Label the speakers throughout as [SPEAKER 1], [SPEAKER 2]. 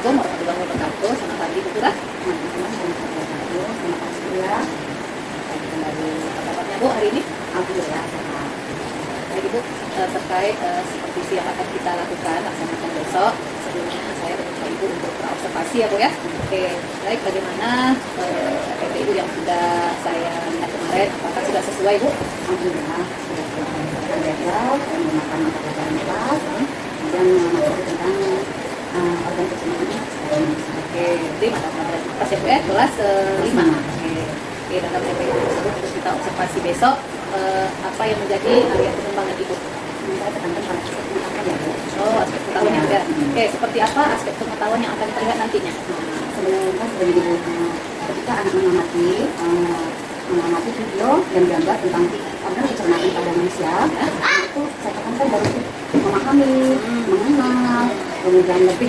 [SPEAKER 1] Assalamualaikum warahmatullahi wabarakatuh. Selamat pagi Bu Lurah.
[SPEAKER 2] Terima kasih ya.
[SPEAKER 1] Kembali apa kabarnya Bu hari ini?
[SPEAKER 2] Alhamdulillah sehat.
[SPEAKER 1] Baik Ibu, terkait supervisi yang akan kita lakukan laksanakan besok. Sebelumnya saya mencoba Ibu untuk berobservasi ya Bu ya. Oke, baik, bagaimana FT Ibu yang sudah saya lihat kemarin, apakah sudah sesuai Bu?
[SPEAKER 2] Alhamdulillah sudah belajar menggunakan mata pelajaran kelas, kemudian materi tentang organisasi manusia.
[SPEAKER 1] Oke, jadi mata pelajaran kelas ya Bu ya, kelas 5. Oke, dalam FT tersebut terus kita observasi besok apa yang menjadi area pengembangan Ibu.
[SPEAKER 2] Saya tekankan pada aspek pengetahuan ya Bu.
[SPEAKER 1] Oh, aspek pengetahuan yang ada. Oke, seperti apa aspek pengetahuan yang akan terlihat nantinya?
[SPEAKER 2] Sebenarnya sudah jadi ketika anak mengamati video dan gambar tentang organ pencernaan pada manusia, itu saya tekankan baru memahami, mengenal, kemudian lebih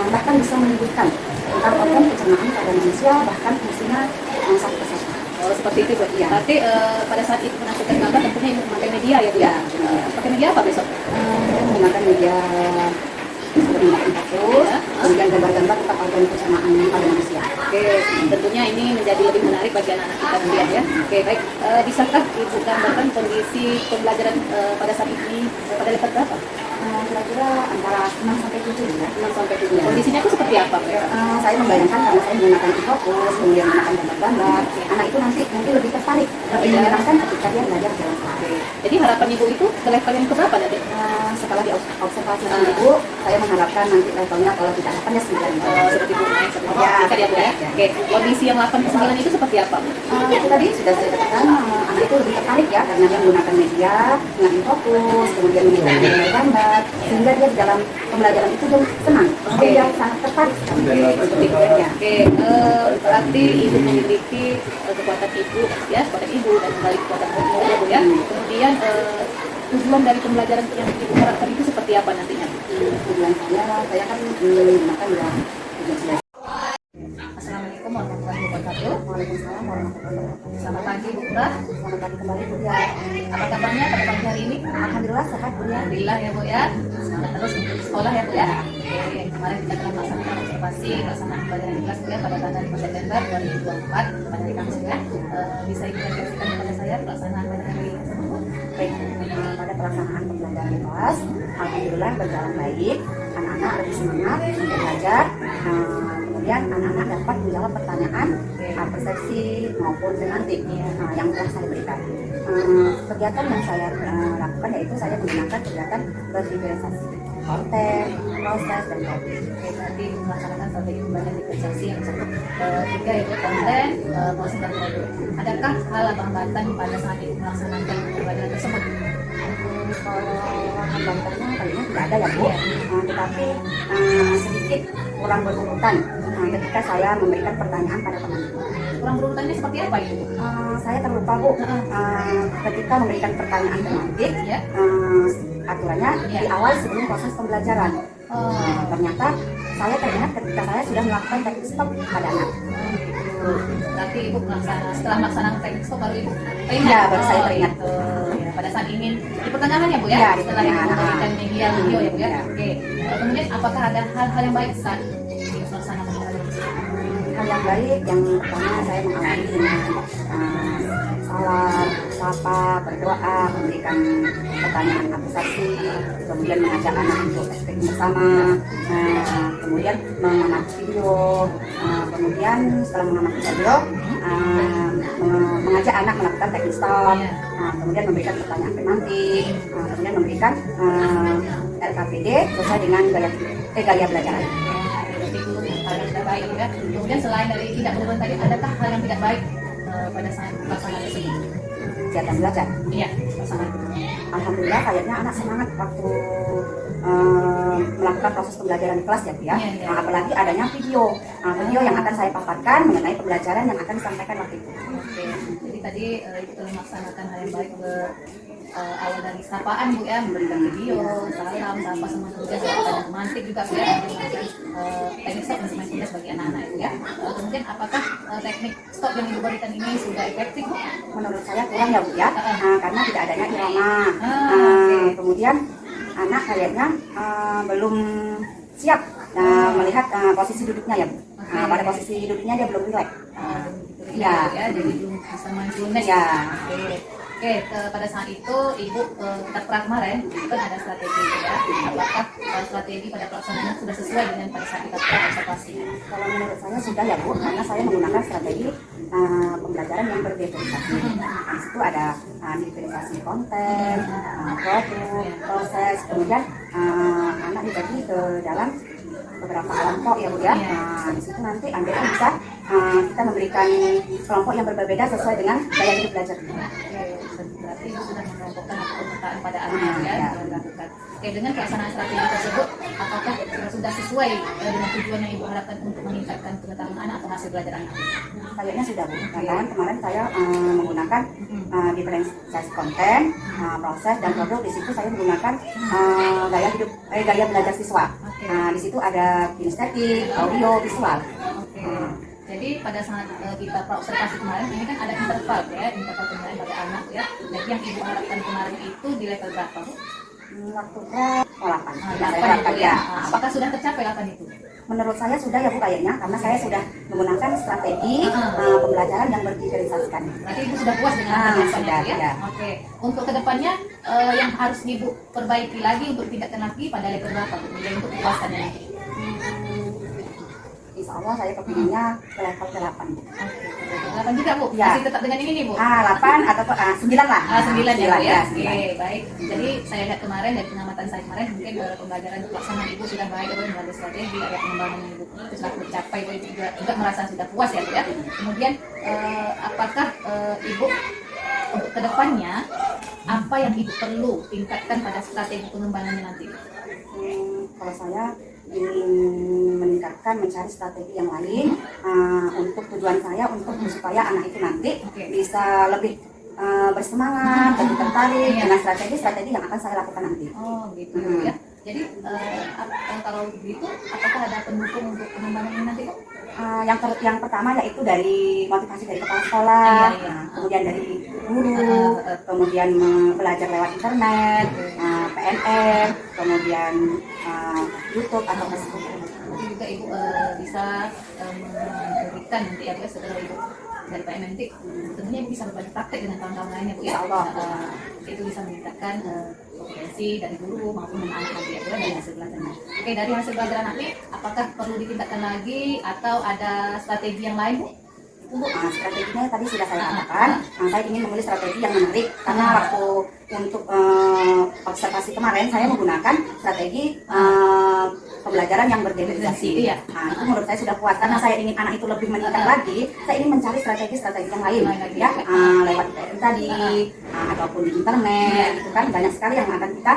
[SPEAKER 2] bahkan bisa menyebutkan tentang organ pencernaan pada manusia, bahkan fungsinya satu persatu.
[SPEAKER 1] Oh, seperti itu Bu.
[SPEAKER 2] Iya.
[SPEAKER 1] Berarti pada saat itu menampilkan gambar tentunya Ibu memakai media ya Bu ya? Pakai media apa besok?
[SPEAKER 2] Saya menggunakan media seperti fokus, kemudian gambar-gambar tentang organ pencernaan pada manusia.
[SPEAKER 1] Oke, tentunya ini menjadi lebih menarik bagi anak-anak kita melihat ya. Oke, baik. Bisakah Ibu gambarkan kondisi pembelajaran pada saat ini pada level berapa?
[SPEAKER 2] Kira-kira antara 6 sampai 7 ya.
[SPEAKER 1] 6 sampai 7. Kondisinya itu seperti apa Bu?
[SPEAKER 2] Saya membayangkan karena saya menggunakan fokus, kemudian menggunakan gambar-gambar, anak itu nanti mungkin lebih tertarik, lebih menyenangkan ketika dia belajar jalan kaki.
[SPEAKER 1] Oke. Jadi harapan Ibu itu ke level yang keberapa nanti?
[SPEAKER 2] Setelah diobservasi sama ibu, saya mengharapkan nanti levelnya kalau tidak 8 ya 9.
[SPEAKER 1] Seperti Bu naik seperti ya Bu ya. Oke, kondisi yang 8 ke 9 itu seperti apa Bu?
[SPEAKER 2] Itu tadi sudah saya katakan anak itu lebih tertarik ya karena dia menggunakan media, menggunakan fokus, kemudian menggunakan gambar, sehingga dia di dalam pembelajaran itu dia senang. Dia sangat tertarik untuk ikutnya.
[SPEAKER 1] Oke, berarti Ibu memiliki kekuatan Ibu ya, kekuatan Ibu dan kembali kekuatan murid ya Bu ya. Kemudian tujuan dari pembelajaran yang Ibu harapkan itu seperti apa nantinya?
[SPEAKER 2] Tujuan saya kan menggunakan ya tujuan saya.
[SPEAKER 1] Assalamualaikum warahmatullahi wabarakatuh.
[SPEAKER 2] Waalaikumsalam warahmatullahi wabarakatuh.
[SPEAKER 1] Selamat pagi Bu Lurah.
[SPEAKER 2] Selamat pagi kembali Bu ya.
[SPEAKER 1] Apa kabarnya pada pagi hari ini?
[SPEAKER 2] Alhamdulillah sehat Bu ya.
[SPEAKER 1] Alhamdulillah ya Bu ya. Semangat terus untuk sekolah ya Bu ya. Oke, kemarin kita telah melaksanakan observasi pelaksanaan pembelajaran di kelas Bu ya pada tanggal 5 September 2024 pada hari Kamis ya. Bisa Ibu refleksikan kepada saya pelaksanaan pada hari tersebut?
[SPEAKER 2] Baik, pada pelaksanaan pembelajaran di kelas, alhamdulillah berjalan baik. Anak-anak lebih semangat untuk belajar. Kemudian anak-anak dapat menjawab pertanyaan persepsi maupun semantik yang telah saya berikan. Kegiatan yang saya lakukan yaitu saya menggunakan kegiatan bervisualisasi konten, proses, dan topik.
[SPEAKER 1] Oke, berarti melaksanakan strategi pembelajaran diferensiasi yang cukup tiga yaitu konten, proses, dan produk. Adakah hal atau hambatan pada saat Ibu melaksanakan pembelajaran tersebut?
[SPEAKER 2] Kalau hambatannya kayaknya tidak ada ya Bu, tetapi sedikit kurang berurutan ketika saya memberikan pertanyaan pada teman-teman.
[SPEAKER 1] Kurang berurutannya seperti apa Ibu?
[SPEAKER 2] Saya terlupa Bu, ketika memberikan pertanyaan tematik,
[SPEAKER 1] Ya.
[SPEAKER 2] aturannya di awal sebelum proses pembelajaran. Ternyata saya teringat ketika saya sudah melakukan teknik stop pada anak.
[SPEAKER 1] Berarti Ibu setelah melaksanakan teknik stop baru Ibu teringat?
[SPEAKER 2] Ya, baru saya teringat.
[SPEAKER 1] Ya, pada saat ingin di pertengahan ya Bu ya?
[SPEAKER 2] Ya, di
[SPEAKER 1] Setelah Ibu
[SPEAKER 2] pertengahan.
[SPEAKER 1] memberikan media video ya Bu ya?
[SPEAKER 2] Ya.
[SPEAKER 1] Oke. Kemudian apakah ada hal-hal yang baik saat Ibu melaksanakan pembelajaran tersebut?
[SPEAKER 2] Hal yang baik, yang pertama saya mengawali dengan salam, sapa, berdoa, memberikan pertanyaan apresiasi, kemudian mengajak anak untuk praktik bersama, kemudian mengamati video, kemudian setelah mengamati video, mengajak anak melakukan teknik stop, kemudian memberikan pertanyaan penanti, kemudian memberikan LKPD sesuai dengan gaya belajar.
[SPEAKER 1] Berarti itu hal yang tidak baik ya. Kemudian selain dari tidak menurut tadi, adakah hal yang tidak baik pada saat pelaksanaan tersebut?
[SPEAKER 2] Kegiatan belajar.
[SPEAKER 1] Iya, pelaksanaan.
[SPEAKER 2] Alhamdulillah kayaknya anak semangat waktu melakukan proses pembelajaran di kelas ya Bu ya.
[SPEAKER 1] Iya.
[SPEAKER 2] Apalagi adanya video, video yang akan saya paparkan mengenai pembelajaran yang akan disampaikan waktu itu.
[SPEAKER 1] Oke, jadi tadi Ibu telah melaksanakan hal yang baik awal dari sapaan Bu ya, memberikan video, salam, sapa semua tugas, ada semantik juga Bu ya, menggunakan teknik stop dan semakin tugas bagi anak-anak Ibu ya. Kemudian apakah teknik stop yang Ibu berikan ini sudah efektif Bu?
[SPEAKER 2] Menurut saya kurang ya Bu ya, karena tidak adanya irama.
[SPEAKER 1] Okay.
[SPEAKER 2] Kemudian anak kayaknya belum siap melihat posisi duduknya ya Bu. Pada posisi duduknya dia belum rileks.
[SPEAKER 1] Ya, jadi belum bisa mindfulness.
[SPEAKER 2] Ya.
[SPEAKER 1] Oke, pada saat itu Ibu kita kemarin kan ada strategi ya. Apakah strategi pada pelaksanaannya sudah sesuai dengan pada saat kita observasi?
[SPEAKER 2] Kalau menurut saya sudah ya Bu, karena saya menggunakan strategi pembelajaran yang berdiferensiasi. Di situ ada diferensiasi konten, produk, proses, kemudian anak dibagi ke dalam beberapa kelompok ya Bu ya. Di situ nanti Anda bisa kita memberikan kelompok yang berbeda sesuai dengan gaya hidup belajar.
[SPEAKER 1] Berarti sudah mengelompokkan pemetaan pada anak ya. Oke, dengan pelaksanaan strategi tersebut, apakah sudah sesuai dengan tujuan yang Ibu harapkan untuk meningkatkan pengetahuan anak atau hasil belajar anak?
[SPEAKER 2] Kayaknya sudah Bu. Karena kemarin saya menggunakan diferensiasi konten, proses dan produk. Di situ saya menggunakan gaya belajar siswa. Di situ ada kinestetik, audio, visual.
[SPEAKER 1] Jadi pada saat kita observasi kemarin ini kan ada interval ya, interval penilaian pada anak ya. Jadi yang Ibu harapkan kemarin itu di level berapa?
[SPEAKER 2] Waktunya 8.
[SPEAKER 1] 8 ya. Apakah sudah tercapai 8 itu?
[SPEAKER 2] Menurut saya sudah ya Bu kayaknya, karena saya sudah menggunakan strategi pembelajaran yang berdiferensiasikan.
[SPEAKER 1] Berarti Ibu sudah puas dengan penjelasannya ya? Oke. Untuk kedepannya yang harus Ibu perbaiki lagi untuk tingkatkan lagi pada level berapa Bu? Jadi untuk kepuasannya nanti.
[SPEAKER 2] Insya Allah saya kepinginnya ke level 8.
[SPEAKER 1] Oke, 8 juga Bu?
[SPEAKER 2] Ya.
[SPEAKER 1] Masih tetap dengan ini nih Bu?
[SPEAKER 2] 8 atau 9 lah.
[SPEAKER 1] 9 ya Bu ya?
[SPEAKER 2] 9.
[SPEAKER 1] Oke, baik. Jadi saya lihat kemarin dari pengamatan saya kemarin mungkin pembelajaran pelaksanaan Ibu sudah baik Bu, melalui strategi, ada pengembangan yang Ibu sudah tercapai Bu, Ibu juga merasa sudah puas ya Bu ya. Kemudian apakah Ibu untuk kedepannya apa yang Ibu perlu tingkatkan pada strategi pengembangannya nanti?
[SPEAKER 2] Kalau saya ingin meningkatkan, mencari strategi yang lain untuk tujuan saya untuk supaya anak itu nanti bisa lebih bersemangat, lebih tertarik dengan strategi yang akan saya lakukan nanti.
[SPEAKER 1] Oh gitu ya. Jadi kalau begitu apakah ada pendukung untuk pengembangan ini nanti Bu?
[SPEAKER 2] Yang pertama yaitu dari motivasi dari kepala sekolah, kemudian dari guru, kemudian belajar lewat internet, PNM, kemudian YouTube atau Facebook.
[SPEAKER 1] Jadi juga Ibu bisa memberikan nanti ya Bu setelah Ibu dari PNM nanti tentunya Ibu bisa berbagi praktek dengan kawan-kawan lainnya Bu ya. Itu bisa meningkatkan kompetensi dari guru maupun anak nanti ya Bu dari hasil belajarnya. Oke, dari hasil belajar anak ini apakah perlu ditingkatkan lagi atau ada strategi yang lain Bu?
[SPEAKER 2] Strateginya tadi sudah saya katakan, saya ingin memilih strategi yang menarik karena waktu untuk observasi kemarin saya menggunakan strategi pembelajaran yang berdiferensiasi. Itu menurut saya sudah puas karena saya ingin anak itu lebih meningkat lagi. Saya ingin mencari strategi-strategi yang lain, ya lewat PN tadi ataupun di internet, itu kan banyak sekali yang akan kita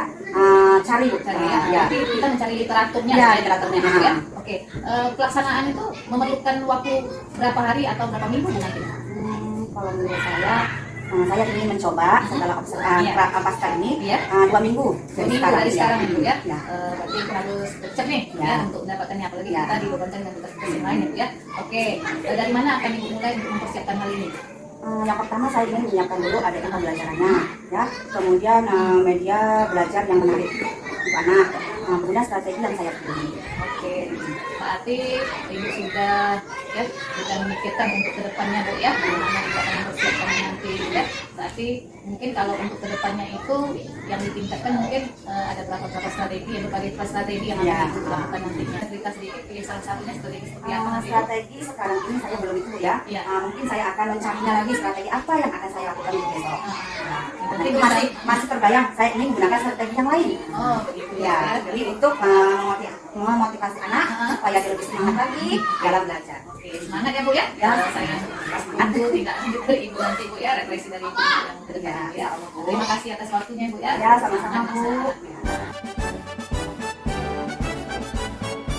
[SPEAKER 2] cari.
[SPEAKER 1] Jadi kita mencari literaturnya.
[SPEAKER 2] Literaturnya.
[SPEAKER 1] Ya. Oke, pelaksanaan itu memerlukan waktu berapa hari atau berapa minggu nanti?
[SPEAKER 2] Kalau menurut saya ingin mencoba setelah pasca ini 2 minggu.
[SPEAKER 1] Jadi dari sekarang itu ya. Berarti harus cek nih ya untuk mendapatkannya, apalagi kita dibebankan dengan tugas-tugas yang lain ya. Oke, dari mana akan Ibu mulai untuk mempersiapkan hal ini?
[SPEAKER 2] Yang pertama saya ingin menyiapkan dulu adanya pembelajarannya, ya. Kemudian media belajar yang menarik untuk anak. Kemudian strategi yang saya pilih.
[SPEAKER 1] Oke, berarti Ibu sudah memikirkan untuk kedepannya Bu ya, bagaimana kita akan mempersiapkan nanti ya. Berarti mungkin kalau untuk kedepannya itu yang ditingkatkan mungkin ada berapa strategi, ya berbagai strategi yang akan Ibu lakukan nantinya. Cerita sedikit pilih salah satunya strategi seperti apa nanti?
[SPEAKER 2] Strategi sekarang ini saya belum itu ya. Mungkin saya akan mencarinya lagi strategi apa yang akan saya lakukan di besok. Itu masih terbayang saya ingin menggunakan strategi yang lain.
[SPEAKER 1] Oh begitu
[SPEAKER 2] ya. Jadi untuk memotivasi anak supaya dia lebih semangat lagi dalam belajar.
[SPEAKER 1] Oke, semangat ya Bu ya. Saya tunggu tidak lanjut dari Ibu nanti Bu ya, refleksi dari Ibu yang kedepannya ya. Terima kasih atas waktunya Bu ya.
[SPEAKER 2] Ya, sama-sama Bu.